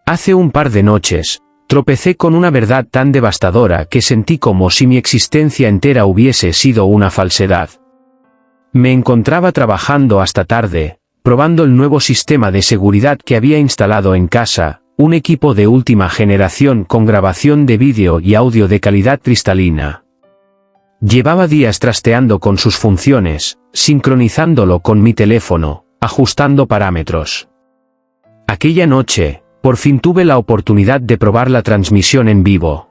Hace un par de noches, tropecé con una verdad tan devastadora que sentí como si mi existencia entera hubiese sido una falsedad. Me encontraba trabajando hasta tarde, probando el nuevo sistema de seguridad que había instalado en casa, un equipo de última generación con grabación de vídeo y audio de calidad cristalina. Llevaba días trasteando con sus funciones, sincronizándolo con mi teléfono, ajustando parámetros. Aquella noche, por fin tuve la oportunidad de probar la transmisión en vivo.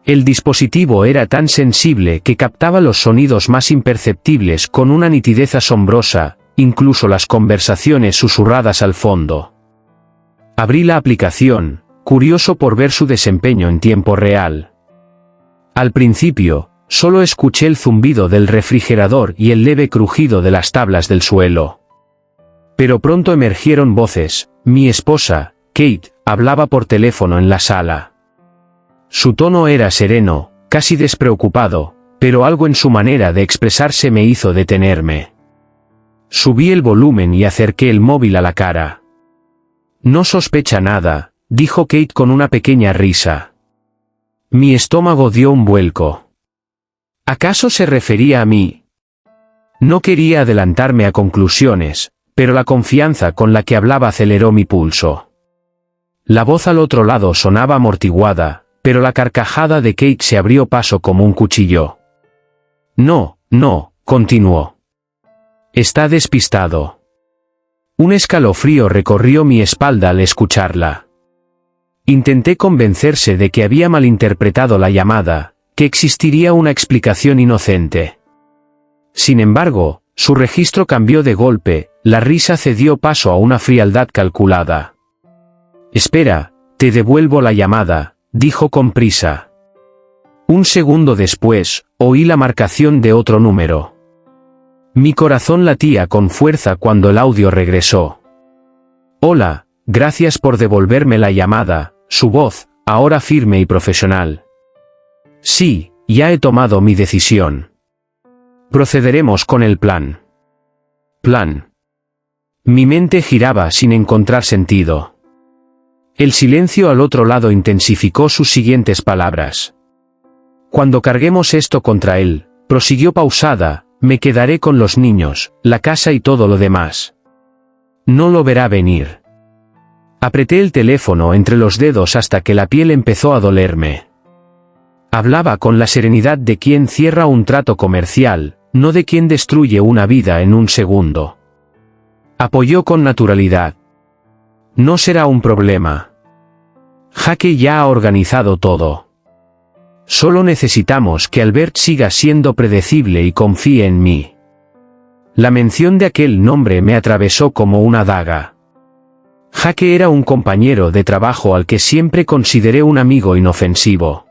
El dispositivo era tan sensible que captaba los sonidos más imperceptibles con una nitidez asombrosa, incluso las conversaciones susurradas al fondo. Abrí la aplicación, curioso por ver su desempeño en tiempo real. Al principio, solo escuché el zumbido del refrigerador y el leve crujido de las tablas del suelo. Pero pronto emergieron voces. Mi esposa, Kate, hablaba por teléfono en la sala. Su tono era sereno, casi despreocupado, pero algo en su manera de expresarse me hizo detenerme. Subí el volumen y acerqué el móvil a la cara. No sospecha nada, dijo Kate con una pequeña risa. Mi estómago dio un vuelco. ¿Acaso se refería a mí? No quería adelantarme a conclusiones, pero la confianza con la que hablaba aceleró mi pulso. La voz al otro lado sonaba amortiguada, pero la carcajada de Kate se abrió paso como un cuchillo. No, continuó. Está despistado. Un escalofrío recorrió mi espalda al escucharla. Intenté convencerse de que había malinterpretado la llamada, que existiría una explicación inocente. Sin embargo, su registro cambió de golpe, la risa cedió paso a una frialdad calculada. Espera, te devuelvo la llamada, dijo con prisa. Un segundo después, oí la marcación de otro número. Mi corazón latía con fuerza cuando el audio regresó. Hola, gracias por devolverme la llamada, su voz, ahora firme y profesional. Sí, ya he tomado mi decisión. Procederemos con el plan. Plan. Mi mente giraba sin encontrar sentido. El silencio al otro lado intensificó sus siguientes palabras. Cuando carguemos esto contra él, prosiguió pausada, me quedaré con los niños, la casa y todo lo demás. No lo verá venir. Apreté el teléfono entre los dedos hasta que la piel empezó a dolerme. Hablaba con la serenidad de quien cierra un trato comercial, no de quien destruye una vida en un segundo. Apoyó con naturalidad. No será un problema. Jake ya ha organizado todo. Solo necesitamos que Albert siga siendo predecible y confíe en mí. La mención de aquel nombre me atravesó como una daga. Jake era un compañero de trabajo al que siempre consideré un amigo inofensivo.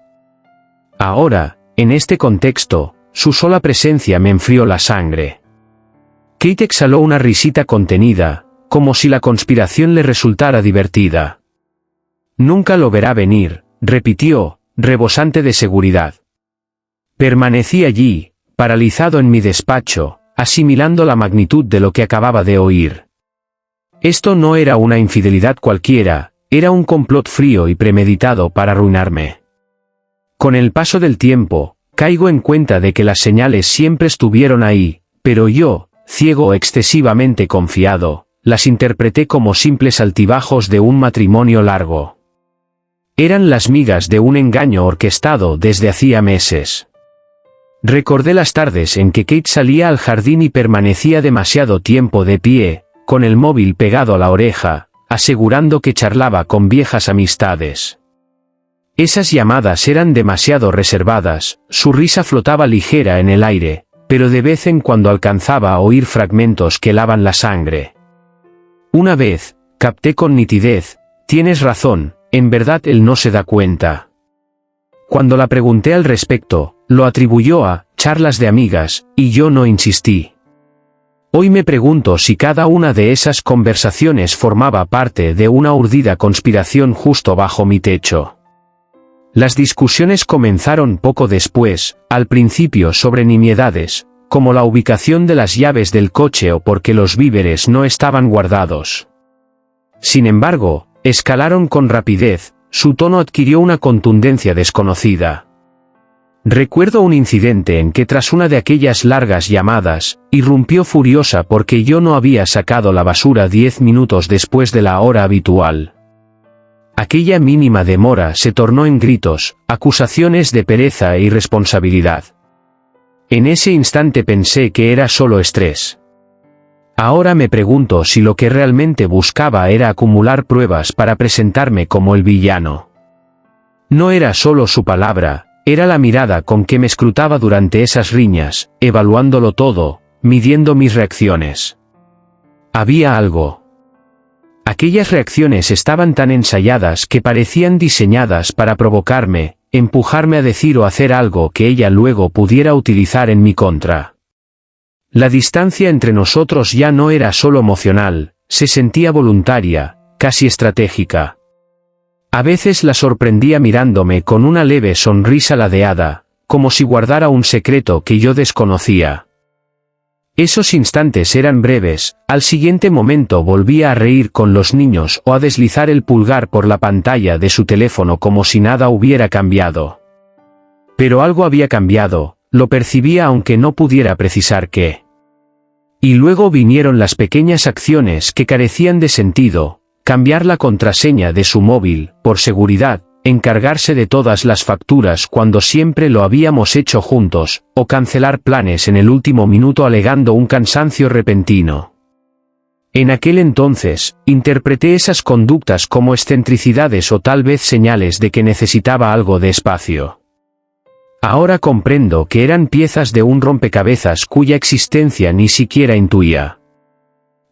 Ahora, en este contexto, su sola presencia me enfrió la sangre. Kate exhaló una risita contenida, como si la conspiración le resultara divertida. Nunca lo verá venir, repitió, rebosante de seguridad. Permanecí allí, paralizado en mi despacho, asimilando la magnitud de lo que acababa de oír. Esto no era una infidelidad cualquiera, era un complot frío y premeditado para arruinarme. Con el paso del tiempo, caigo en cuenta de que las señales siempre estuvieron ahí, pero yo, ciego o excesivamente confiado, las interpreté como simples altibajos de un matrimonio largo. Eran las migas de un engaño orquestado desde hacía meses. Recordé las tardes en que Kate salía al jardín y permanecía demasiado tiempo de pie, con el móvil pegado a la oreja, asegurando que charlaba con viejas amistades. Esas llamadas eran demasiado reservadas, su risa flotaba ligera en el aire, pero de vez en cuando alcanzaba a oír fragmentos que helaban la sangre. Una vez, capté con nitidez, tienes razón, en verdad él no se da cuenta. Cuando la pregunté al respecto, lo atribuyó a charlas de amigas, y yo no insistí. Hoy me pregunto si cada una de esas conversaciones formaba parte de una urdida conspiración justo bajo mi techo. Las discusiones comenzaron poco después, al principio sobre nimiedades, como la ubicación de las llaves del coche o porque los víveres no estaban guardados. Sin embargo, escalaron con rapidez, su tono adquirió una contundencia desconocida. Recuerdo un incidente en que tras una de aquellas largas llamadas, irrumpió furiosa porque yo no había sacado la basura 10 minutos después de la hora habitual. Aquella mínima demora se tornó en gritos, acusaciones de pereza e irresponsabilidad. En ese instante pensé que era solo estrés. Ahora me pregunto si lo que realmente buscaba era acumular pruebas para presentarme como el villano. No era solo su palabra, era la mirada con que me escrutaba durante esas riñas, evaluándolo todo, midiendo mis reacciones. Había algo. Aquellas reacciones estaban tan ensayadas que parecían diseñadas para provocarme, empujarme a decir o hacer algo que ella luego pudiera utilizar en mi contra. La distancia entre nosotros ya no era solo emocional, se sentía voluntaria, casi estratégica. A veces la sorprendía mirándome con una leve sonrisa ladeada, como si guardara un secreto que yo desconocía. Esos instantes eran breves, al siguiente momento volvía a reír con los niños o a deslizar el pulgar por la pantalla de su teléfono como si nada hubiera cambiado. Pero algo había cambiado, lo percibía aunque no pudiera precisar qué. Y luego vinieron las pequeñas acciones que carecían de sentido, cambiar la contraseña de su móvil, por seguridad, encargarse de todas las facturas cuando siempre lo habíamos hecho juntos, o cancelar planes en el último minuto alegando un cansancio repentino. En aquel entonces, interpreté esas conductas como excentricidades o tal vez señales de que necesitaba algo de espacio. Ahora comprendo que eran piezas de un rompecabezas cuya existencia ni siquiera intuía.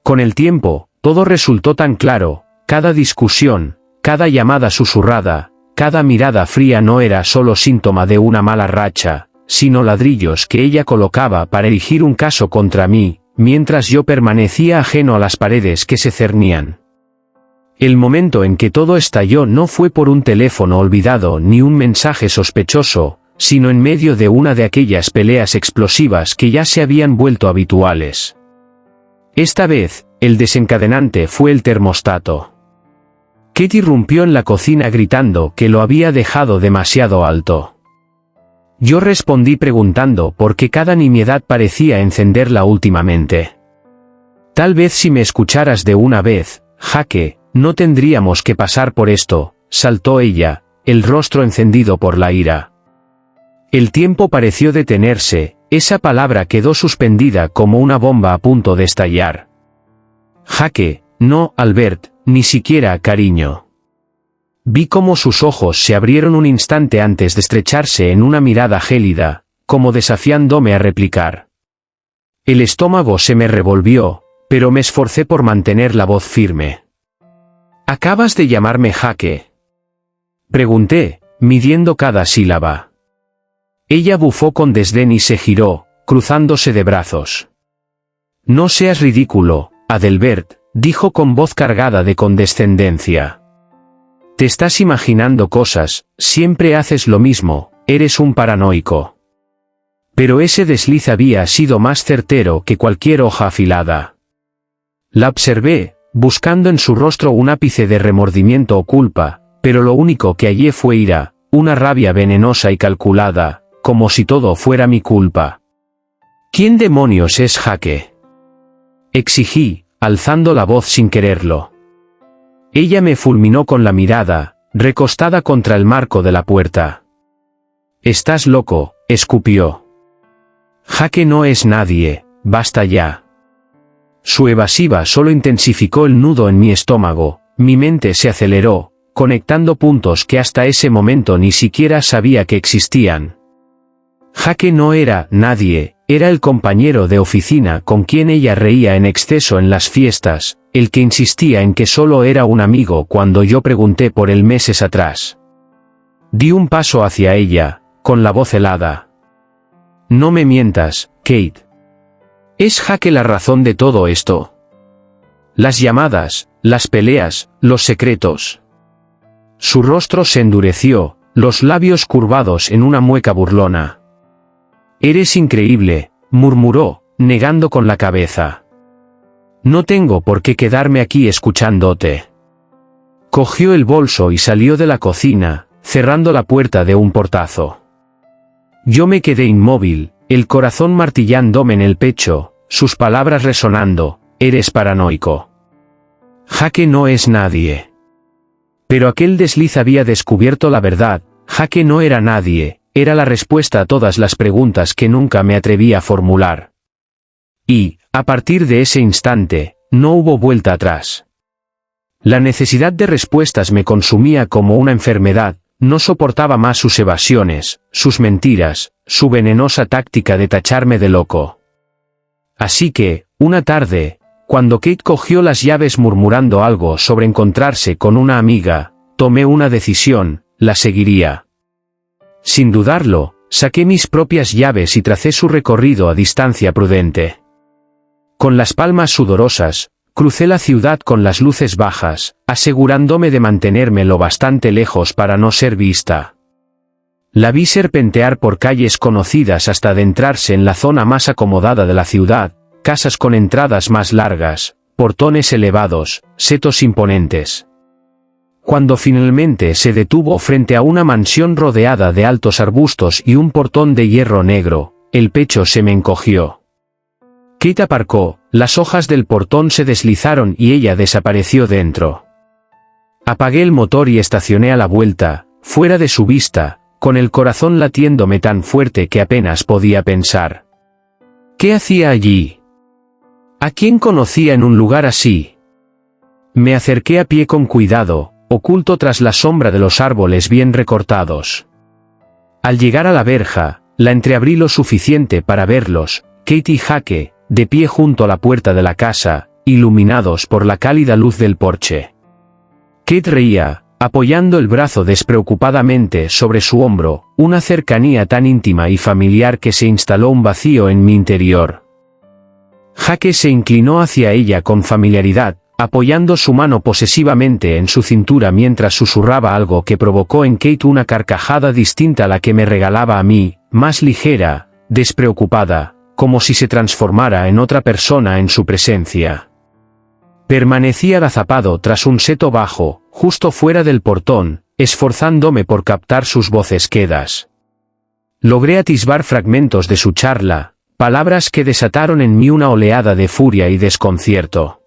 Con el tiempo, todo resultó tan claro, cada discusión, cada llamada susurrada, cada mirada fría no era solo síntoma de una mala racha, sino ladrillos que ella colocaba para erigir un caso contra mí, mientras yo permanecía ajeno a las paredes que se cernían. El momento en que todo estalló no fue por un teléfono olvidado ni un mensaje sospechoso, sino en medio de una de aquellas peleas explosivas que ya se habían vuelto habituales. Esta vez, el desencadenante fue el termostato. Kate irrumpió en la cocina gritando que lo había dejado demasiado alto. Yo respondí preguntando por qué cada nimiedad parecía encenderla últimamente. Tal vez si me escucharas de una vez, Jake, no tendríamos que pasar por esto, saltó ella, el rostro encendido por la ira. El tiempo pareció detenerse, esa palabra quedó suspendida como una bomba a punto de estallar. Jake, no, Albert, ni siquiera cariño. Vi cómo sus ojos se abrieron un instante antes de estrecharse en una mirada gélida, como desafiándome a replicar. El estómago se me revolvió, pero me esforcé por mantener la voz firme. ¿Acabas de llamarme Jake? Pregunté, midiendo cada sílaba. Ella bufó con desdén y se giró, cruzándose de brazos. No seas ridículo, Adelbert, dijo con voz cargada de condescendencia. Te estás imaginando cosas, siempre haces lo mismo, eres un paranoico. Pero ese desliz había sido más certero que cualquier hoja afilada. La observé, buscando en su rostro un ápice de remordimiento o culpa, pero lo único que hallé fue ira, una rabia venenosa y calculada, como si todo fuera mi culpa. ¿Quién demonios es Jake? Exigí, alzando la voz sin quererlo. Ella me fulminó con la mirada, recostada contra el marco de la puerta. Estás loco, escupió. Jake no es nadie, basta ya. Su evasiva solo intensificó el nudo en mi estómago, mi mente se aceleró, conectando puntos que hasta ese momento ni siquiera sabía que existían. Jake no era nadie, era el compañero de oficina con quien ella reía en exceso en las fiestas, el que insistía en que solo era un amigo cuando yo pregunté por él meses atrás. Di un paso hacia ella, con la voz helada. No me mientas, Kate. ¿Es Jake la razón de todo esto? Las llamadas, las peleas, los secretos. Su rostro se endureció, los labios curvados en una mueca burlona. Eres increíble, murmuró, negando con la cabeza. No tengo por qué quedarme aquí escuchándote. Cogió el bolso y salió de la cocina, cerrando la puerta de un portazo. Yo me quedé inmóvil, el corazón martillándome en el pecho, sus palabras resonando: eres paranoico. Jake no es nadie. Pero aquel desliz había descubierto la verdad. Jake no era nadie, era la respuesta a todas las preguntas que nunca me atreví a formular. Y, a partir de ese instante, no hubo vuelta atrás. La necesidad de respuestas me consumía como una enfermedad, no soportaba más sus evasiones, sus mentiras, su venenosa táctica de tacharme de loco. Así que, una tarde, cuando Kate cogió las llaves murmurando algo sobre encontrarse con una amiga, tomé una decisión: la seguiría. Sin dudarlo, saqué mis propias llaves y tracé su recorrido a distancia prudente. Con las palmas sudorosas, crucé la ciudad con las luces bajas, asegurándome de mantenerme lo bastante lejos para no ser vista. La vi serpentear por calles conocidas hasta adentrarse en la zona más acomodada de la ciudad, casas con entradas más largas, portones elevados, setos imponentes. Cuando finalmente se detuvo frente a una mansión rodeada de altos arbustos y un portón de hierro negro, el pecho se me encogió. Kate aparcó, las hojas del portón se deslizaron y ella desapareció dentro. Apagué el motor y estacioné a la vuelta, fuera de su vista, con el corazón latiéndome tan fuerte que apenas podía pensar. ¿Qué hacía allí? ¿A quién conocía en un lugar así? Me acerqué a pie con cuidado, oculto tras la sombra de los árboles bien recortados. Al llegar a la verja, la entreabrí lo suficiente para verlos, Kate y Jake, de pie junto a la puerta de la casa, iluminados por la cálida luz del porche. Kate reía, apoyando el brazo despreocupadamente sobre su hombro, una cercanía tan íntima y familiar que se instaló un vacío en mi interior. Jake se inclinó hacia ella con familiaridad, apoyando su mano posesivamente en su cintura mientras susurraba algo que provocó en Kate una carcajada distinta a la que me regalaba a mí, más ligera, despreocupada, como si se transformara en otra persona en su presencia. Permanecí agazapado tras un seto bajo, justo fuera del portón, esforzándome por captar sus voces quedas. Logré atisbar fragmentos de su charla, palabras que desataron en mí una oleada de furia y desconcierto.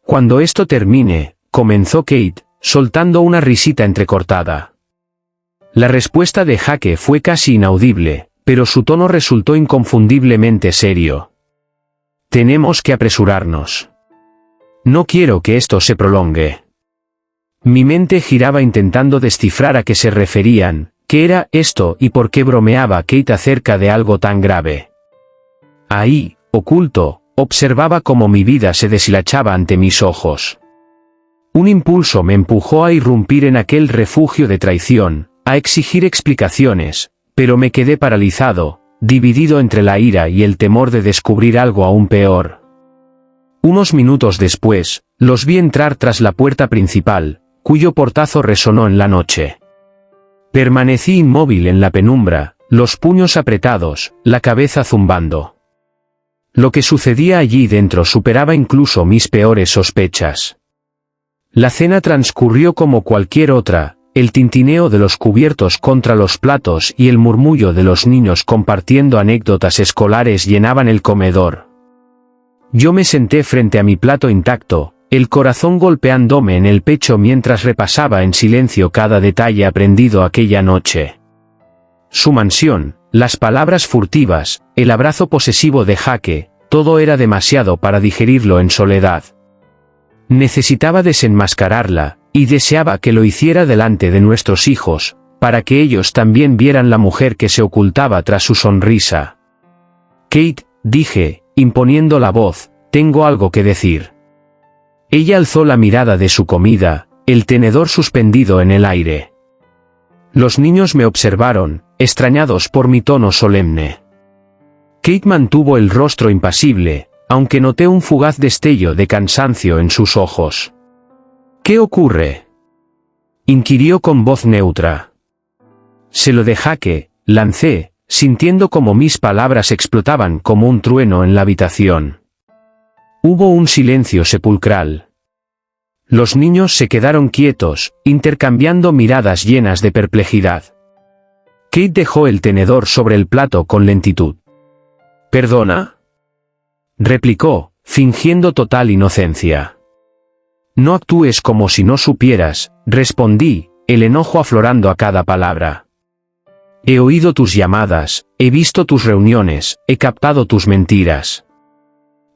Cuando esto termine, comenzó Kate, soltando una risita entrecortada. La respuesta de Jake fue casi inaudible, pero su tono resultó inconfundiblemente serio. Tenemos que apresurarnos. No quiero que esto se prolongue. Mi mente giraba intentando descifrar a qué se referían, qué era esto y por qué bromeaba Kate acerca de algo tan grave. Ahí, oculto, observaba cómo mi vida se deshilachaba ante mis ojos. Un impulso me empujó a irrumpir en aquel refugio de traición, a exigir explicaciones, pero me quedé paralizado, dividido entre la ira y el temor de descubrir algo aún peor. Unos minutos después, los vi entrar tras la puerta principal, cuyo portazo resonó en la noche. Permanecí inmóvil en la penumbra, los puños apretados, la cabeza zumbando. Lo que sucedía allí dentro superaba incluso mis peores sospechas. La cena transcurrió como cualquier otra. El tintineo de los cubiertos contra los platos y el murmullo de los niños compartiendo anécdotas escolares llenaban el comedor. Yo me senté frente a mi plato intacto, el corazón golpeándome en el pecho mientras repasaba en silencio cada detalle aprendido aquella noche. Su mansión, las palabras furtivas, el abrazo posesivo de Jake, todo era demasiado para digerirlo en soledad. Necesitaba desenmascararla, y deseaba que lo hiciera delante de nuestros hijos, para que ellos también vieran la mujer que se ocultaba tras su sonrisa. Kate, dije, imponiendo la voz, tengo algo que decir. Ella alzó la mirada de su comida, el tenedor suspendido en el aire. Los niños me observaron, extrañados por mi tono solemne. Kate mantuvo el rostro impasible, aunque noté un fugaz destello de cansancio en sus ojos. ¿Qué ocurre?, inquirió con voz neutra. Se lo de Jake, lancé, sintiendo como mis palabras explotaban como un trueno en la habitación. Hubo un silencio sepulcral. Los niños se quedaron quietos, intercambiando miradas llenas de perplejidad. Kate dejó el tenedor sobre el plato con lentitud. «¿Perdona?», replicó, fingiendo total inocencia. «No actúes como si no supieras», respondí, el enojo aflorando a cada palabra. «He oído tus llamadas, he visto tus reuniones, he captado tus mentiras.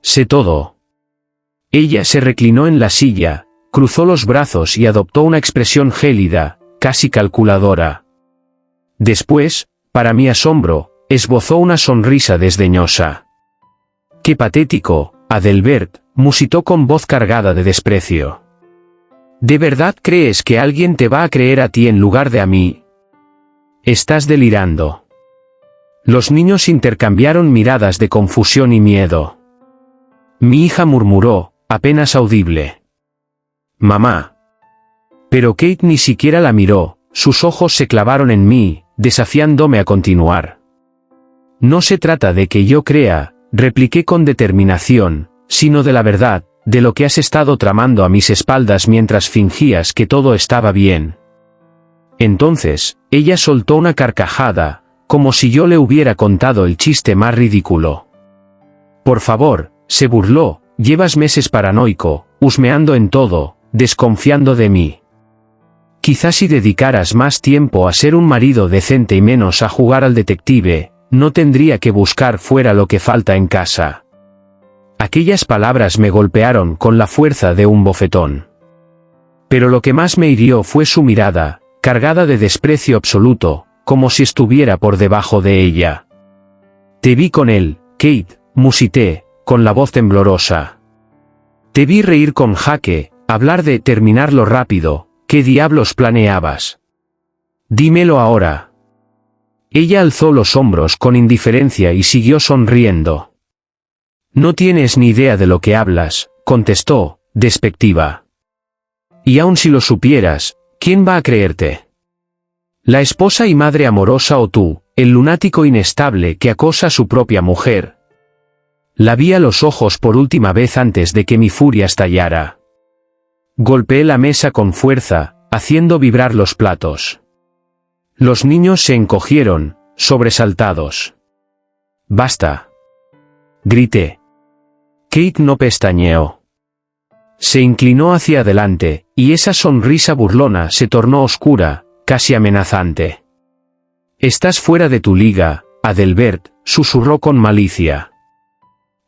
Sé todo». Ella se reclinó en la silla, cruzó los brazos y adoptó una expresión gélida, casi calculadora. Después, para mi asombro, esbozó una sonrisa desdeñosa. «Qué patético, Adelbert», musitó con voz cargada de desprecio. «¿De verdad crees que alguien te va a creer a ti en lugar de a mí? Estás delirando». Los niños intercambiaron miradas de confusión y miedo. Mi hija murmuró, apenas audible: «Mamá». Pero Kate ni siquiera la miró, sus ojos se clavaron en mí, desafiándome a continuar. «No se trata de que yo crea», repliqué con determinación, «sino de la verdad, de lo que has estado tramando a mis espaldas mientras fingías que todo estaba bien». Entonces, ella soltó una carcajada, como si yo le hubiera contado el chiste más ridículo. «Por favor», se burló, «llevas meses paranoico, husmeando en todo, desconfiando de mí. Quizás si dedicaras más tiempo a ser un marido decente y menos a jugar al detective, no tendría que buscar fuera lo que falta en casa». Aquellas palabras me golpearon con la fuerza de un bofetón. Pero lo que más me hirió fue su mirada, cargada de desprecio absoluto, como si estuviera por debajo de ella. «Te vi con él, Kate», musité, con la voz temblorosa. «Te vi reír con Jake, hablar de terminarlo rápido. ¿Qué diablos planeabas? Dímelo ahora». Ella alzó los hombros con indiferencia y siguió sonriendo. «No tienes ni idea de lo que hablas», contestó, despectiva. «Y aun si lo supieras, ¿quién va a creerte? ¿La esposa y madre amorosa o tú, el lunático inestable que acosa a su propia mujer?» La vi a los ojos por última vez antes de que mi furia estallara. Golpeé la mesa con fuerza, haciendo vibrar los platos. Los niños se encogieron, sobresaltados. «Basta», grité. Kate no pestañeó. Se inclinó hacia adelante, y esa sonrisa burlona se tornó oscura, casi amenazante. «Estás fuera de tu liga, Adelbert», susurró con malicia.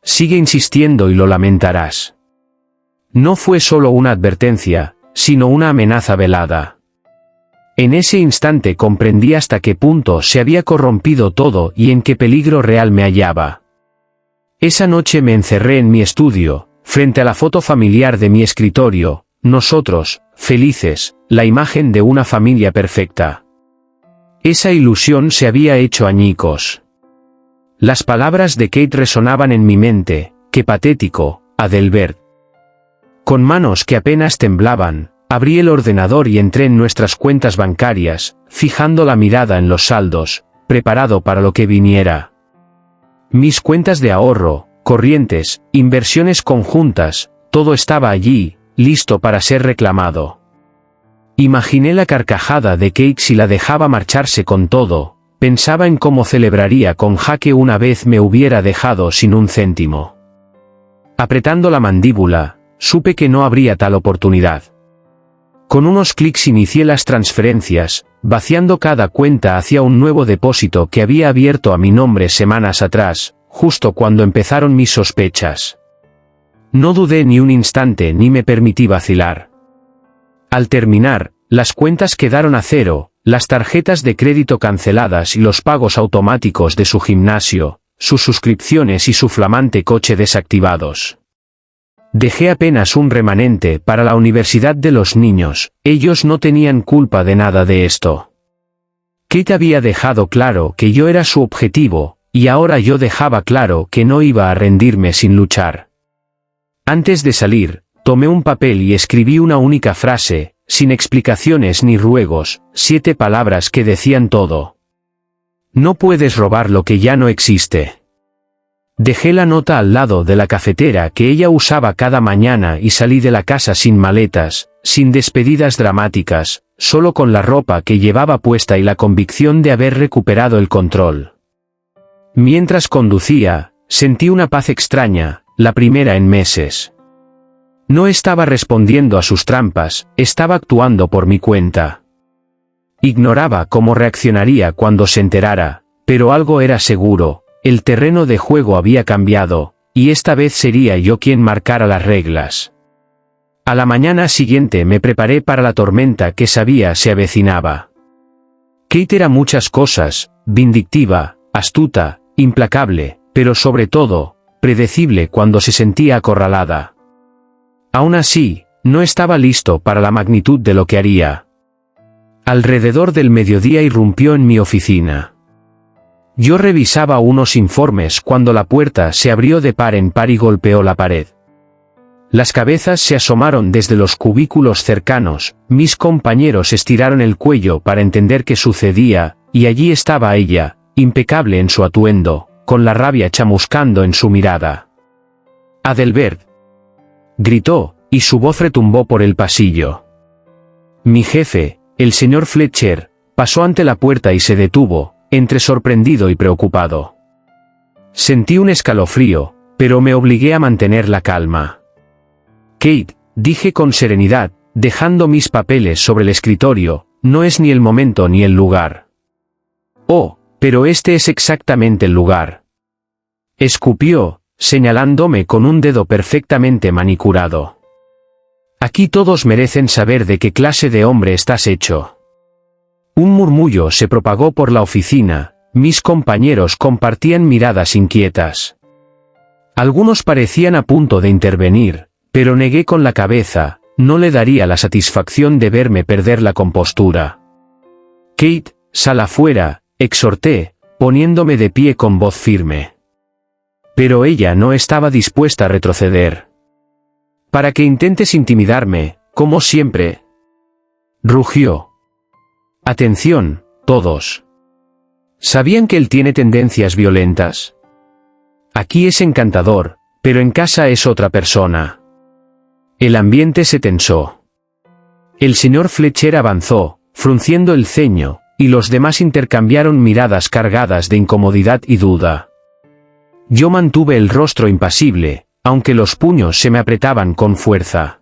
«Sigue insistiendo y lo lamentarás». No fue solo una advertencia, sino una amenaza velada. En ese instante comprendí hasta qué punto se había corrompido todo y en qué peligro real me hallaba. Esa noche me encerré en mi estudio, frente a la foto familiar de mi escritorio, nosotros, felices, la imagen de una familia perfecta. Esa ilusión se había hecho añicos. Las palabras de Kate resonaban en mi mente: «Qué patético, Adelbert». Con manos que apenas temblaban, abrí el ordenador y entré en nuestras cuentas bancarias, fijando la mirada en los saldos, preparado para lo que viniera. Mis cuentas de ahorro, corrientes, inversiones conjuntas, todo estaba allí, listo para ser reclamado. Imaginé la carcajada de Kate si la dejaba marcharse con todo, pensaba en cómo celebraría con Jake una vez me hubiera dejado sin un céntimo. Apretando la mandíbula, supe que no habría tal oportunidad. Con unos clics inicié las transferencias, vaciando cada cuenta hacia un nuevo depósito que había abierto a mi nombre semanas atrás, justo cuando empezaron mis sospechas. No dudé ni un instante ni me permití vacilar. Al terminar, las cuentas quedaron a cero, las tarjetas de crédito canceladas y los pagos automáticos de su gimnasio, sus suscripciones y su flamante coche desactivados. Dejé apenas un remanente para la universidad de los niños, ellos no tenían culpa de nada de esto. Kate había dejado claro que yo era su objetivo, y ahora yo dejaba claro que no iba a rendirme sin luchar. Antes de salir, tomé un papel y escribí una única frase, sin explicaciones ni ruegos, 7 palabras que decían todo. «No puedes robar lo que ya no existe». Dejé la nota al lado de la cafetera que ella usaba cada mañana y salí de la casa sin maletas, sin despedidas dramáticas, solo con la ropa que llevaba puesta y la convicción de haber recuperado el control. Mientras conducía, sentí una paz extraña, la primera en meses. No estaba respondiendo a sus trampas, estaba actuando por mi cuenta. Ignoraba cómo reaccionaría cuando se enterara, pero algo era seguro, el terreno de juego había cambiado, y esta vez sería yo quien marcara las reglas. A la mañana siguiente me preparé para la tormenta que sabía se avecinaba. Kate era muchas cosas, vindictiva, astuta, implacable, pero sobre todo, predecible cuando se sentía acorralada. Aún así, no estaba listo para la magnitud de lo que haría. Alrededor del mediodía irrumpió en mi oficina. Yo revisaba unos informes cuando la puerta se abrió de par en par y golpeó la pared. Las cabezas se asomaron desde los cubículos cercanos, mis compañeros estiraron el cuello para entender qué sucedía, y allí estaba ella, impecable en su atuendo, con la rabia chamuscando en su mirada. «Adelbert», gritó, y su voz retumbó por el pasillo. Mi jefe, el señor Fletcher, pasó ante la puerta y se detuvo, entre sorprendido y preocupado. Sentí un escalofrío, pero me obligué a mantener la calma. «Kate», dije con serenidad, dejando mis papeles sobre el escritorio, «no es ni el momento ni el lugar». «Oh, pero este es exactamente el lugar», escupió, señalándome con un dedo perfectamente manicurado. «Aquí todos merecen saber de qué clase de hombre estás hecho». Un murmullo se propagó por la oficina, mis compañeros compartían miradas inquietas. Algunos parecían a punto de intervenir, pero negué con la cabeza, no le daría la satisfacción de verme perder la compostura. «Kate, sal afuera», exhorté, poniéndome de pie con voz firme. Pero ella no estaba dispuesta a retroceder. «Para que intentes intimidarme, como siempre», rugió. «Atención, todos. ¿Sabían que él tiene tendencias violentas? Aquí es encantador, pero en casa es otra persona». El ambiente se tensó. El señor Fletcher avanzó, frunciendo el ceño, y los demás intercambiaron miradas cargadas de incomodidad y duda. Yo mantuve el rostro impasible, aunque los puños se me apretaban con fuerza.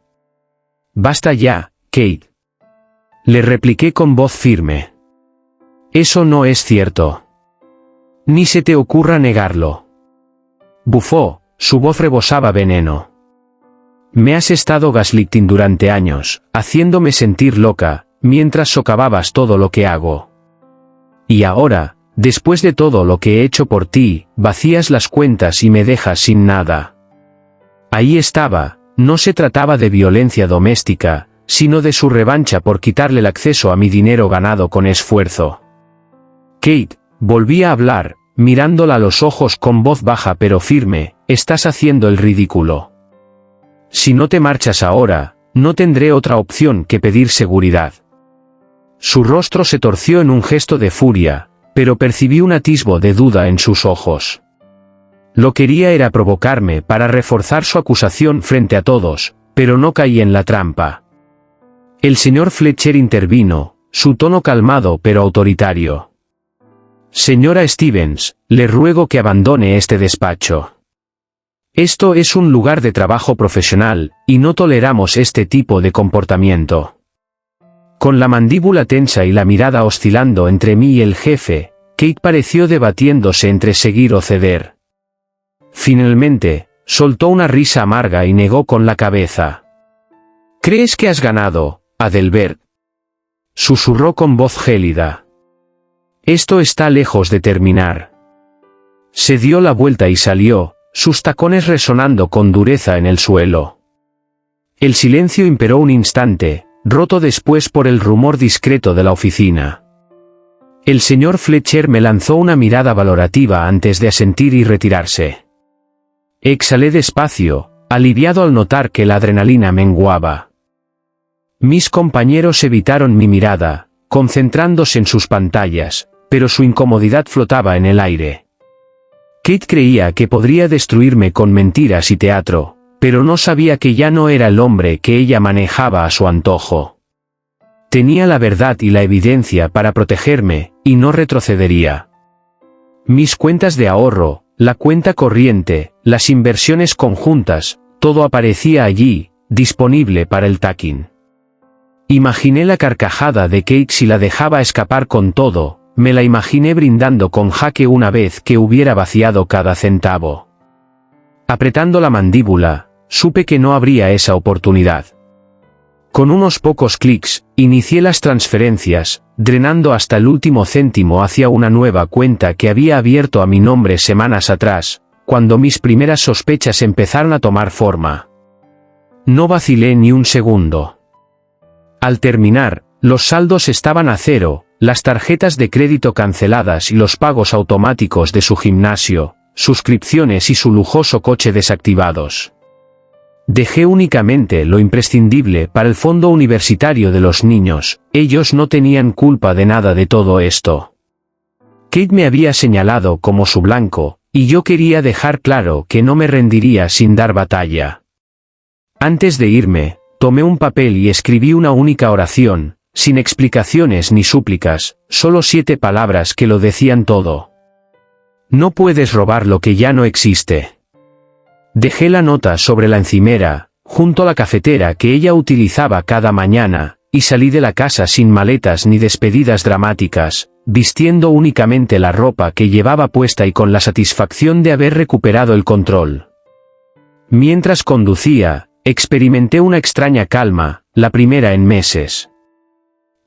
«Basta ya, Kate», le repliqué con voz firme. «Eso no es cierto. Ni se te ocurra negarlo». Bufó, su voz rebosaba veneno. «Me has estado gaslighting durante años, haciéndome sentir loca, mientras socavabas todo lo que hago. Y ahora, después de todo lo que he hecho por ti, vacías las cuentas y me dejas sin nada». Ahí estaba, no se trataba de violencia doméstica, sino de su revancha por quitarle el acceso a mi dinero ganado con esfuerzo. Kate, volví a hablar, mirándola a los ojos con voz baja pero firme, «estás haciendo el ridículo. Si no te marchas ahora, no tendré otra opción que pedir seguridad». Su rostro se torció en un gesto de furia, pero percibí un atisbo de duda en sus ojos. Lo quería era provocarme para reforzar su acusación frente a todos, pero no caí en la trampa. El señor Fletcher intervino, su tono calmado pero autoritario. «Señora Stevens, le ruego que abandone este despacho. Esto es un lugar de trabajo profesional, y no toleramos este tipo de comportamiento». Con la mandíbula tensa y la mirada oscilando entre mí y el jefe, Kate pareció debatiéndose entre seguir o ceder. Finalmente, soltó una risa amarga y negó con la cabeza. «¿Crees que has ganado, Adelbert?», susurró con voz gélida. «Esto está lejos de terminar». Se dio la vuelta y salió, sus tacones resonando con dureza en el suelo. El silencio imperó un instante, roto después por el rumor discreto de la oficina. El señor Fletcher me lanzó una mirada valorativa antes de asentir y retirarse. Exhalé despacio, aliviado al notar que la adrenalina menguaba. Mis compañeros evitaron mi mirada, concentrándose en sus pantallas, pero su incomodidad flotaba en el aire. Kate creía que podría destruirme con mentiras y teatro, pero no sabía que ya no era el hombre que ella manejaba a su antojo. Tenía la verdad y la evidencia para protegerme, y no retrocedería. Mis cuentas de ahorro, la cuenta corriente, las inversiones conjuntas, todo aparecía allí, disponible para el tacking. Imaginé la carcajada de Kate si la dejaba escapar con todo, me la imaginé brindando con jaque una vez que hubiera vaciado cada centavo. Apretando la mandíbula, supe que no habría esa oportunidad. Con unos pocos clics, inicié las transferencias, drenando hasta el último céntimo hacia una nueva cuenta que había abierto a mi nombre semanas atrás, cuando mis primeras sospechas empezaron a tomar forma. No vacilé ni un segundo. Al terminar, los saldos estaban a cero, las tarjetas de crédito canceladas y los pagos automáticos de su gimnasio, suscripciones y su lujoso coche desactivados. Dejé únicamente lo imprescindible para el fondo universitario de los niños, ellos no tenían culpa de nada de todo esto. Kate me había señalado como su blanco, y yo quería dejar claro que no me rendiría sin dar batalla. Antes de irme, tomé un papel y escribí una única oración, sin explicaciones ni súplicas, solo 7 palabras que lo decían todo. No puedes robar lo que ya no existe. Dejé la nota sobre la encimera, junto a la cafetera que ella utilizaba cada mañana, y salí de la casa sin maletas ni despedidas dramáticas, vistiendo únicamente la ropa que llevaba puesta y con la satisfacción de haber recuperado el control. Mientras conducía, experimenté una extraña calma, la primera en meses.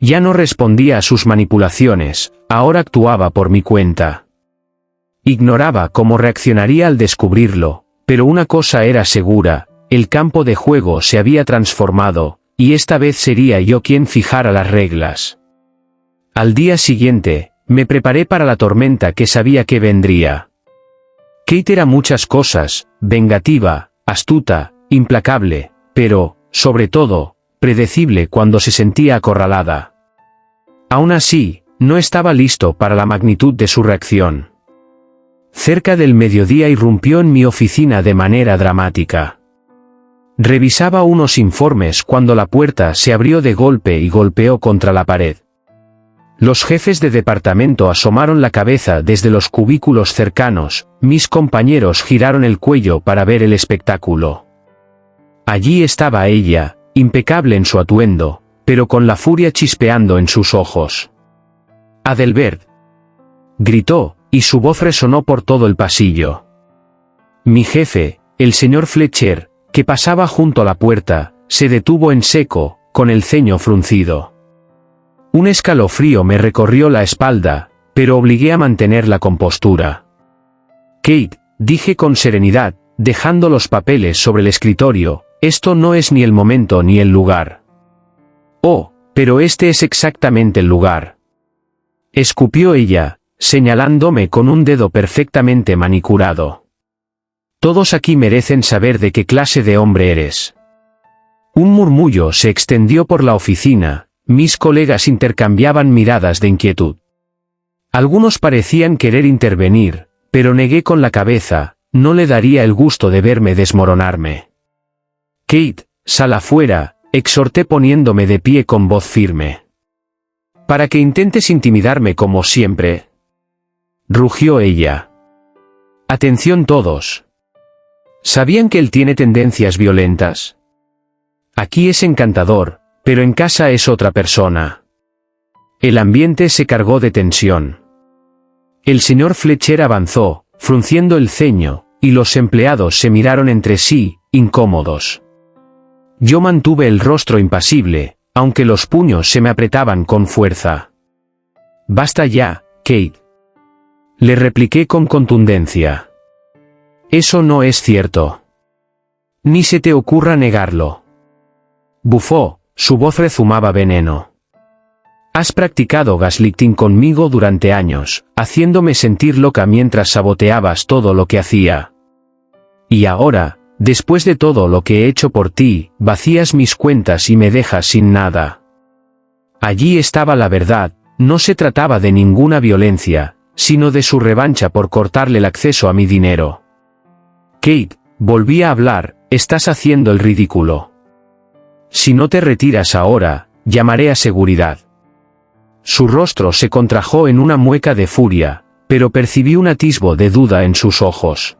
Ya no respondía a sus manipulaciones, ahora actuaba por mi cuenta. Ignoraba cómo reaccionaría al descubrirlo, pero una cosa era segura, el campo de juego se había transformado, y esta vez sería yo quien fijara las reglas. Al día siguiente, me preparé para la tormenta que sabía que vendría. Kate era muchas cosas, vengativa, astuta, implacable, pero, sobre todo, predecible cuando se sentía acorralada. Aún así, no estaba listo para la magnitud de su reacción. Cerca del mediodía irrumpió en mi oficina de manera dramática. Revisaba unos informes cuando la puerta se abrió de golpe y golpeó contra la pared. Los jefes de departamento asomaron la cabeza desde los cubículos cercanos, mis compañeros giraron el cuello para ver el espectáculo. Allí estaba ella, impecable en su atuendo, pero con la furia chispeando en sus ojos. «Adelbert», gritó, y su voz resonó por todo el pasillo. Mi jefe, el señor Fletcher, que pasaba junto a la puerta, se detuvo en seco, con el ceño fruncido. Un escalofrío me recorrió la espalda, pero obligué a mantener la compostura. «Kate», dije con serenidad, dejando los papeles sobre el escritorio, «esto no es ni el momento ni el lugar». «Oh, pero este es exactamente el lugar», escupió ella, señalándome con un dedo perfectamente manicurado. «Todos aquí merecen saber de qué clase de hombre eres». Un murmullo se extendió por la oficina, mis colegas intercambiaban miradas de inquietud. Algunos parecían querer intervenir, pero negué con la cabeza, no le daría el gusto de verme desmoronarme. «Kate, sal afuera», exhorté poniéndome de pie con voz firme. «Para que intentes intimidarme como siempre», rugió ella. «Atención todos. ¿Sabían que él tiene tendencias violentas? Aquí es encantador, pero en casa es otra persona». El ambiente se cargó de tensión. El señor Fletcher avanzó, frunciendo el ceño, y los empleados se miraron entre sí, incómodos. Yo mantuve el rostro impasible, aunque los puños se me apretaban con fuerza. «Basta ya, Kate», le repliqué con contundencia. «Eso no es cierto. Ni se te ocurra negarlo». Bufó, su voz rezumaba veneno. «Has practicado gaslighting conmigo durante años, haciéndome sentir loca mientras saboteabas todo lo que hacía. Y ahora, después de todo lo que he hecho por ti, vacías mis cuentas y me dejas sin nada». Allí estaba la verdad, no se trataba de ninguna violencia, sino de su revancha por cortarle el acceso a mi dinero. Kate, volví a hablar, estás haciendo el ridículo. Si no te retiras ahora, llamaré a seguridad. Su rostro se contrajo en una mueca de furia, pero percibí un atisbo de duda en sus ojos.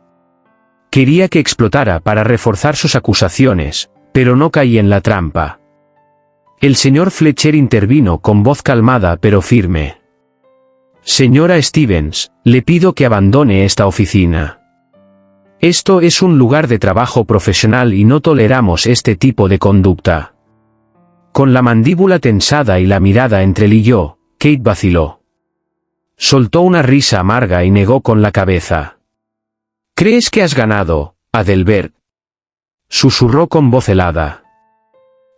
Quería que explotara para reforzar sus acusaciones, pero no caí en la trampa. El señor Fletcher intervino con voz calmada pero firme. Señora Stevens, le pido que abandone esta oficina. Esto es un lugar de trabajo profesional y no toleramos este tipo de conducta. Con la mandíbula tensada y la mirada entre él y yo, Kate vaciló. Soltó una risa amarga y negó con la cabeza. ¿Crees que has ganado, Adelbert? Susurró con voz helada.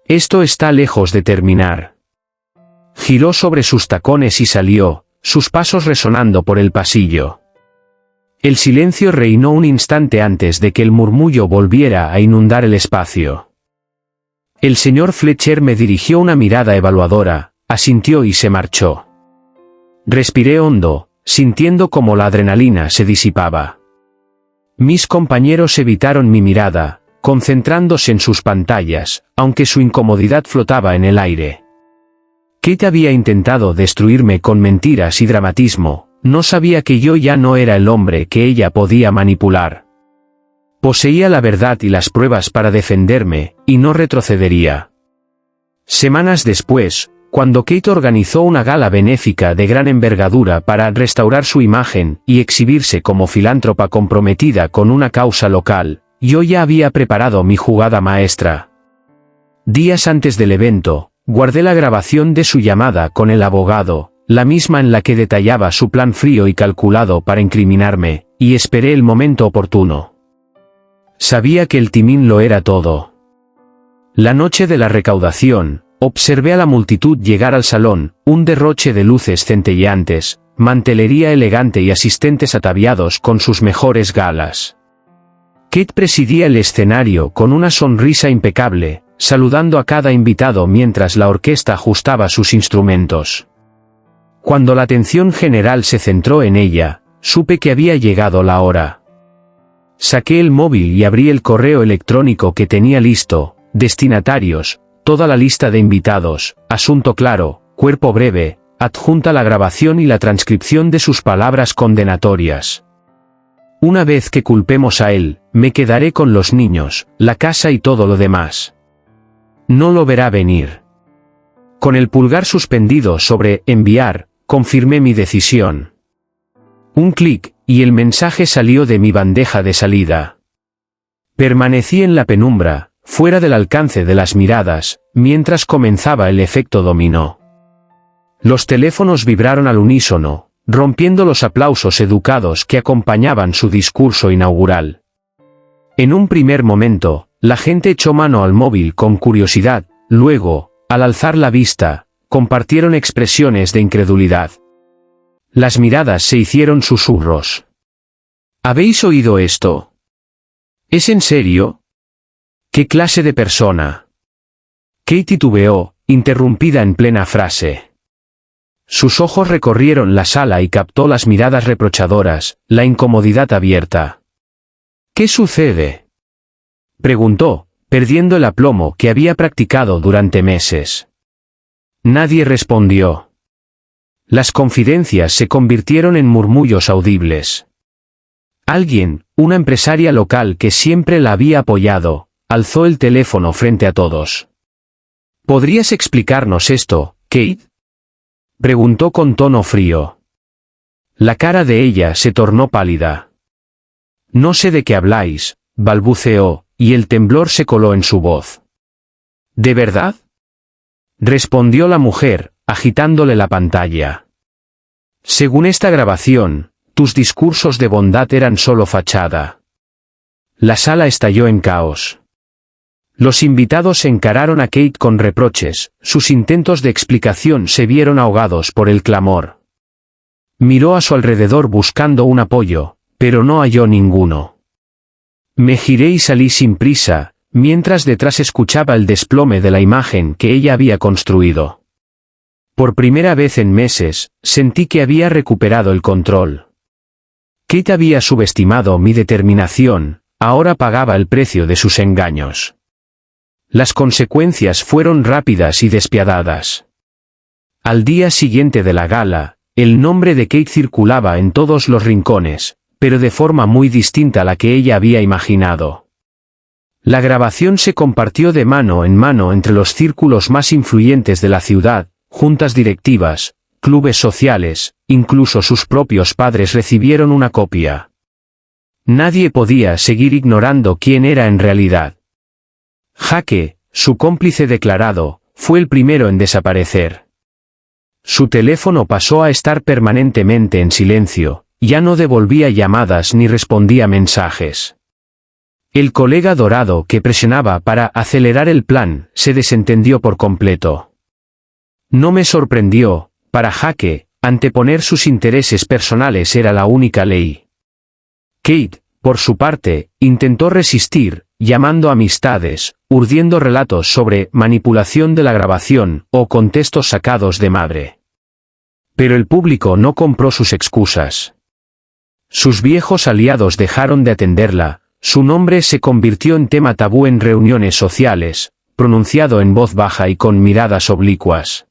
Esto está lejos de terminar. Giró sobre sus tacones y salió, sus pasos resonando por el pasillo. El silencio reinó un instante antes de que el murmullo volviera a inundar el espacio. El señor Fletcher me dirigió una mirada evaluadora, asintió y se marchó. Respiré hondo, sintiendo como la adrenalina se disipaba. Mis compañeros evitaron mi mirada, concentrándose en sus pantallas, aunque su incomodidad flotaba en el aire. Kate había intentado destruirme con mentiras y dramatismo, no sabía que yo ya no era el hombre que ella podía manipular. Poseía la verdad y las pruebas para defenderme, y no retrocedería. Semanas después, cuando Kate organizó una gala benéfica de gran envergadura para restaurar su imagen y exhibirse como filántropa comprometida con una causa local, yo ya había preparado mi jugada maestra. Días antes del evento, guardé la grabación de su llamada con el abogado, la misma en la que detallaba su plan frío y calculado para incriminarme, y esperé el momento oportuno. Sabía que el timín lo era todo. La noche de la recaudación, observé a la multitud llegar al salón, un derroche de luces centelleantes, mantelería elegante y asistentes ataviados con sus mejores galas. Kate presidía el escenario con una sonrisa impecable, saludando a cada invitado mientras la orquesta ajustaba sus instrumentos. Cuando la atención general se centró en ella, supe que había llegado la hora. Saqué el móvil y abrí el correo electrónico que tenía listo, destinatarios, toda la lista de invitados, asunto claro, cuerpo breve, adjunta la grabación y la transcripción de sus palabras condenatorias. Una vez que culpemos a él, me quedaré con los niños, la casa y todo lo demás. No lo verá venir. Con el pulgar suspendido sobre enviar, confirmé mi decisión. Un clic, y el mensaje salió de mi bandeja de salida. Permanecí en la penumbra, fuera del alcance de las miradas, mientras comenzaba el efecto dominó. Los teléfonos vibraron al unísono, rompiendo los aplausos educados que acompañaban su discurso inaugural. En un primer momento, la gente echó mano al móvil con curiosidad, luego, al alzar la vista, compartieron expresiones de incredulidad. Las miradas se hicieron susurros. ¿Habéis oído esto? ¿Es en serio? ¿Qué clase de persona? Kate titubeó, interrumpida en plena frase. Sus ojos recorrieron la sala y captó las miradas reprochadoras, la incomodidad abierta. ¿Qué sucede?, preguntó, perdiendo el aplomo que había practicado durante meses. Nadie respondió. Las confidencias se convirtieron en murmullos audibles. Alguien, una empresaria local que siempre la había apoyado, alzó el teléfono frente a todos. ¿Podrías explicarnos esto, Kate?, preguntó con tono frío. La cara de ella se tornó pálida. No sé de qué habláis, balbuceó, y el temblor se coló en su voz. ¿De verdad?, respondió la mujer, agitándole la pantalla. Según esta grabación, tus discursos de bondad eran solo fachada. La sala estalló en caos. Los invitados encararon a Kate con reproches, sus intentos de explicación se vieron ahogados por el clamor. Miró a su alrededor buscando un apoyo, pero no halló ninguno. Me giré y salí sin prisa, mientras detrás escuchaba el desplome de la imagen que ella había construido. Por primera vez en meses, sentí que había recuperado el control. Kate había subestimado mi determinación, ahora pagaba el precio de sus engaños. Las consecuencias fueron rápidas y despiadadas. Al día siguiente de la gala, el nombre de Kate circulaba en todos los rincones, pero de forma muy distinta a la que ella había imaginado. La grabación se compartió de mano en mano entre los círculos más influyentes de la ciudad, juntas directivas, clubes sociales, incluso sus propios padres recibieron una copia. Nadie podía seguir ignorando quién era en realidad. Jake, su cómplice declarado, fue el primero en desaparecer. Su teléfono pasó a estar permanentemente en silencio, ya no devolvía llamadas ni respondía mensajes. El colega dorado que presionaba para acelerar el plan se desentendió por completo. No me sorprendió, para Jake, anteponer sus intereses personales era la única ley. Kate, por su parte, intentó resistir, llamando a amistades, urdiendo relatos sobre manipulación de la grabación o contextos sacados de madre. Pero el público no compró sus excusas. Sus viejos aliados dejaron de atenderla, su nombre se convirtió en tema tabú en reuniones sociales, pronunciado en voz baja y con miradas oblicuas.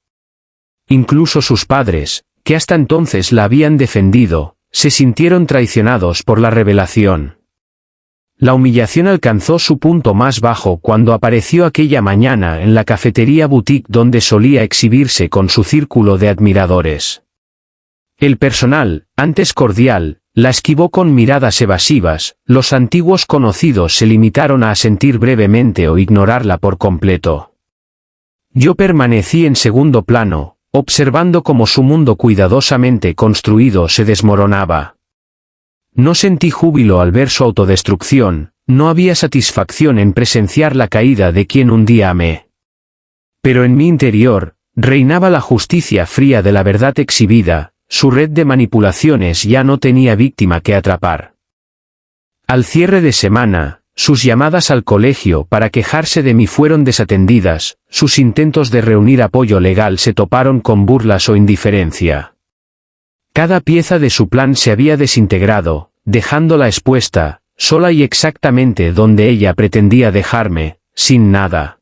Incluso sus padres, que hasta entonces la habían defendido, se sintieron traicionados por la revelación. La humillación alcanzó su punto más bajo cuando apareció aquella mañana en la cafetería boutique donde solía exhibirse con su círculo de admiradores. El personal, antes cordial, la esquivó con miradas evasivas, los antiguos conocidos se limitaron a asentir brevemente o ignorarla por completo. Yo permanecí en segundo plano, observando cómo su mundo cuidadosamente construido se desmoronaba. No sentí júbilo al ver su autodestrucción, no había satisfacción en presenciar la caída de quien un día amé. Pero en mi interior, reinaba la justicia fría de la verdad exhibida, su red de manipulaciones ya no tenía víctima que atrapar. Al cierre de semana, sus llamadas al colegio para quejarse de mí fueron desatendidas, sus intentos de reunir apoyo legal se toparon con burlas o indiferencia. Cada pieza de su plan se había desintegrado, dejándola expuesta, sola y exactamente donde ella pretendía dejarme, sin nada.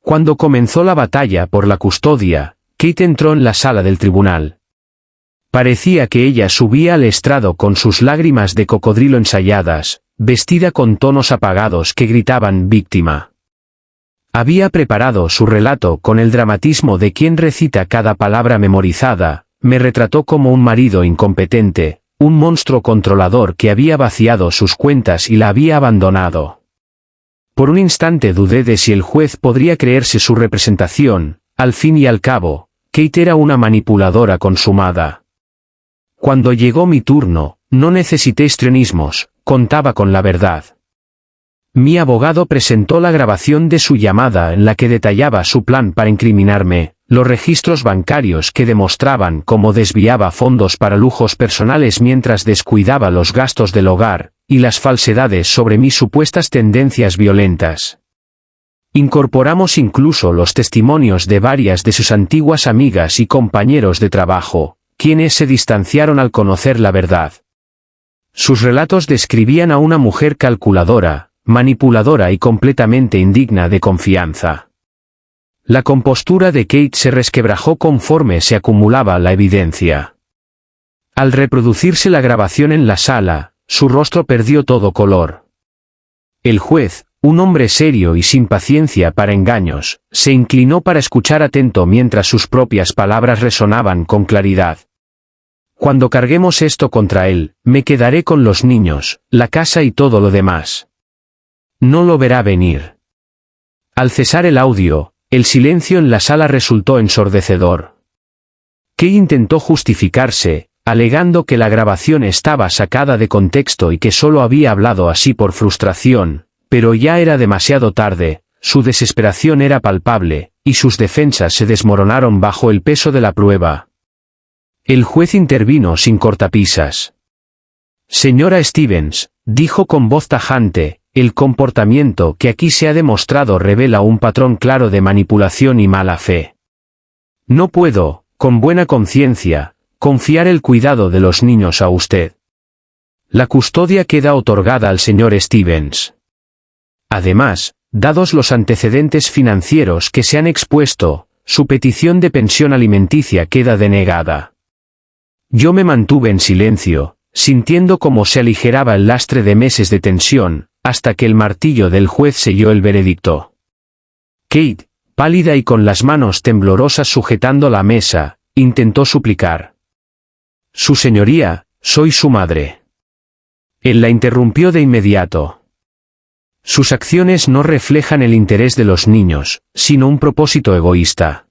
Cuando comenzó la batalla por la custodia, Kate entró en la sala del tribunal. Parecía que ella subía al estrado con sus lágrimas de cocodrilo ensayadas, vestida con tonos apagados que gritaban víctima. Había preparado su relato con el dramatismo de quien recita cada palabra memorizada, me retrató como un marido incompetente, un monstruo controlador que había vaciado sus cuentas y la había abandonado. Por un instante dudé de si el juez podría creerse su representación, al fin y al cabo, Kate era una manipuladora consumada. Cuando llegó mi turno, no necesité histrionismos, contaba con la verdad. Mi abogado presentó la grabación de su llamada en la que detallaba su plan para incriminarme, los registros bancarios que demostraban cómo desviaba fondos para lujos personales mientras descuidaba los gastos del hogar, y las falsedades sobre mis supuestas tendencias violentas. Incorporamos incluso los testimonios de varias de sus antiguas amigas y compañeros de trabajo, quienes se distanciaron al conocer la verdad. Sus relatos describían a una mujer calculadora, manipuladora y completamente indigna de confianza. La compostura de Kate se resquebrajó conforme se acumulaba la evidencia. Al reproducirse la grabación en la sala, su rostro perdió todo color. El juez, un hombre serio y sin paciencia para engaños, se inclinó para escuchar atento mientras sus propias palabras resonaban con claridad. Cuando carguemos esto contra él, me quedaré con los niños, la casa y todo lo demás. No lo verá venir. Al cesar el audio, el silencio en la sala resultó ensordecedor. Kay intentó justificarse, alegando que la grabación estaba sacada de contexto y que solo había hablado así por frustración, pero ya era demasiado tarde, su desesperación era palpable, y sus defensas se desmoronaron bajo el peso de la prueba. El juez intervino sin cortapisas. Señora Stevens, dijo con voz tajante, el comportamiento que aquí se ha demostrado revela un patrón claro de manipulación y mala fe. No puedo, con buena conciencia, confiar el cuidado de los niños a usted. La custodia queda otorgada al señor Stevens. Además, dados los antecedentes financieros que se han expuesto, su petición de pensión alimenticia queda denegada. Yo me mantuve en silencio, sintiendo cómo se aligeraba el lastre de meses de tensión, hasta que el martillo del juez selló el veredicto. Kate, pálida y con las manos temblorosas sujetando la mesa, intentó suplicar. Su señoría, soy su madre. Él la interrumpió de inmediato. Sus acciones no reflejan el interés de los niños, sino un propósito egoísta.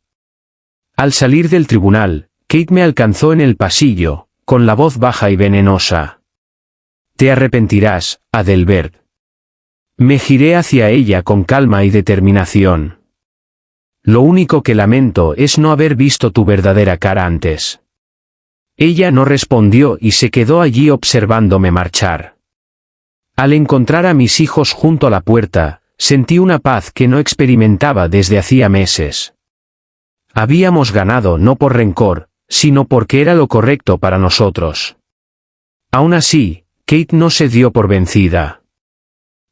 Al salir del tribunal, Kate me alcanzó en el pasillo, con la voz baja y venenosa. Te arrepentirás, Adelbert. Me giré hacia ella con calma y determinación. Lo único que lamento es no haber visto tu verdadera cara antes. Ella no respondió y se quedó allí observándome marchar. Al encontrar a mis hijos junto a la puerta, sentí una paz que no experimentaba desde hacía meses. Habíamos ganado no por rencor, sino porque era lo correcto para nosotros. Aún así, Kate no se dio por vencida.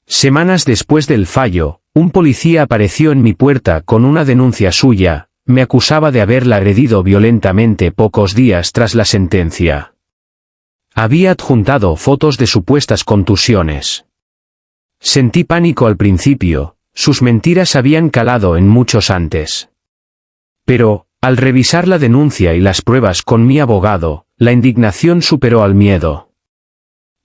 Semanas después del fallo, un policía apareció en mi puerta con una denuncia suya, me acusaba de haberla agredido violentamente pocos días tras la sentencia. Había adjuntado fotos de supuestas contusiones. Sentí pánico al principio, sus mentiras habían calado en muchos antes. Pero, al revisar la denuncia y las pruebas con mi abogado, la indignación superó al miedo.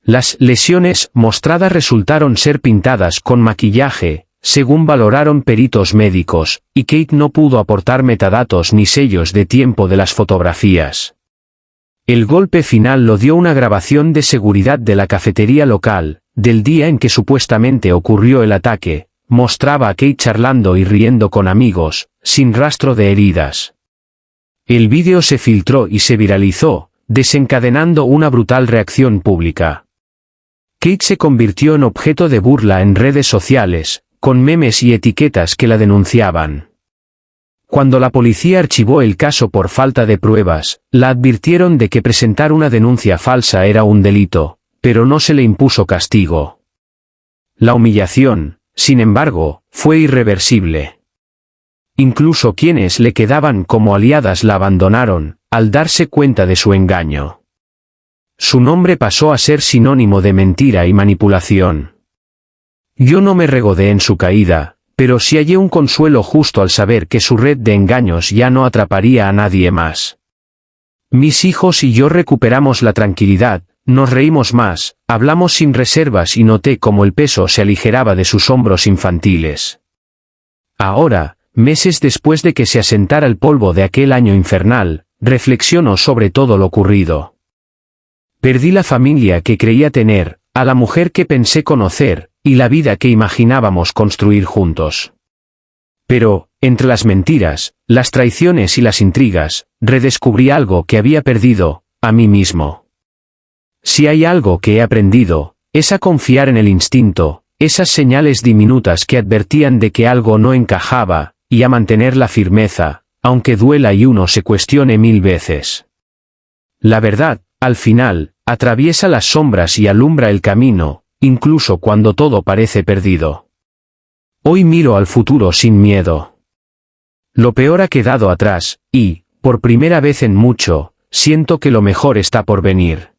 Las lesiones mostradas resultaron ser pintadas con maquillaje, según valoraron peritos médicos, y Kate no pudo aportar metadatos ni sellos de tiempo de las fotografías. El golpe final lo dio una grabación de seguridad de la cafetería local, del día en que supuestamente ocurrió el ataque, mostraba a Kate charlando y riendo con amigos, sin rastro de heridas. El vídeo se filtró y se viralizó, desencadenando una brutal reacción pública. Kate se convirtió en objeto de burla en redes sociales, con memes y etiquetas que la denunciaban. Cuando la policía archivó el caso por falta de pruebas, la advirtieron de que presentar una denuncia falsa era un delito, pero no se le impuso castigo. La humillación, sin embargo, fue irreversible. Incluso quienes le quedaban como aliadas la abandonaron, al darse cuenta de su engaño. Su nombre pasó a ser sinónimo de mentira y manipulación. Yo no me regodé en su caída, pero sí hallé un consuelo justo al saber que su red de engaños ya no atraparía a nadie más. Mis hijos y yo recuperamos la tranquilidad, nos reímos más, hablamos sin reservas y noté cómo el peso se aligeraba de sus hombros infantiles. Ahora, meses después de que se asentara el polvo de aquel año infernal, reflexiono sobre todo lo ocurrido. Perdí la familia que creía tener, a la mujer que pensé conocer, y la vida que imaginábamos construir juntos. Pero, entre las mentiras, las traiciones y las intrigas, redescubrí algo que había perdido, a mí mismo. Si hay algo que he aprendido, es a confiar en el instinto, esas señales diminutas que advertían de que algo no encajaba, y a mantener la firmeza, aunque duela y uno se cuestione 1000 veces. La verdad, al final, atraviesa las sombras y alumbra el camino, incluso cuando todo parece perdido. Hoy miro al futuro sin miedo. Lo peor ha quedado atrás, y, por primera vez en mucho, siento que lo mejor está por venir.